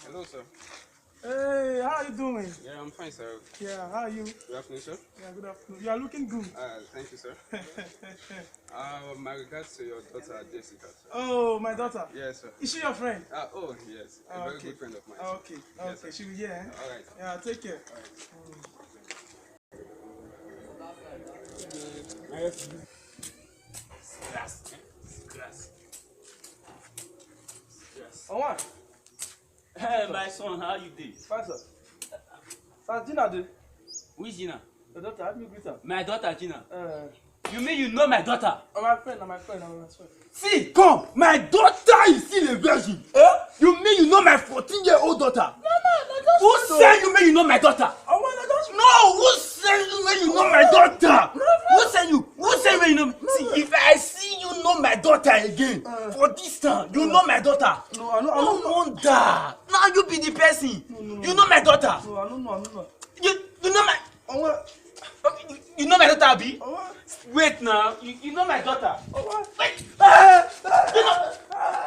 Hello, sir. Hey, how are you doing? Yeah, I'm fine, sir. Yeah, how are you? Good afternoon, sir. Yeah, good afternoon. You are looking good. Thank you, sir. My regards to your daughter, Jessica, sir. Oh, my daughter. Yes, sir. Is she your friend? Oh, yes. A very good friend of mine. Okay, Yes, okay. She will hear. All right. Yeah, take care. Oh, what? Hey, my son, how you doing? Fine, sir. Sir, Gina, Who is Gina? the daughter, help me greet her. My daughter, Gina. Uh, You mean you know my daughter? my friend, my friend. See, come, my daughter is still a virgin. You mean you know my 14-year-old daughter? No, Who said you mean you know my daughter? No, who said you mean you know my daughter? Who said you? Who said you mean you know? See, if I see you know my daughter again, for this time, you know my daughter. No, I don't know. wonder. Now you be the person. You know my daughter. No, I don't know. You know my. Oh, what? You know my daughter, Abi? Oh, what? Wait now, you know my daughter. Oh, what?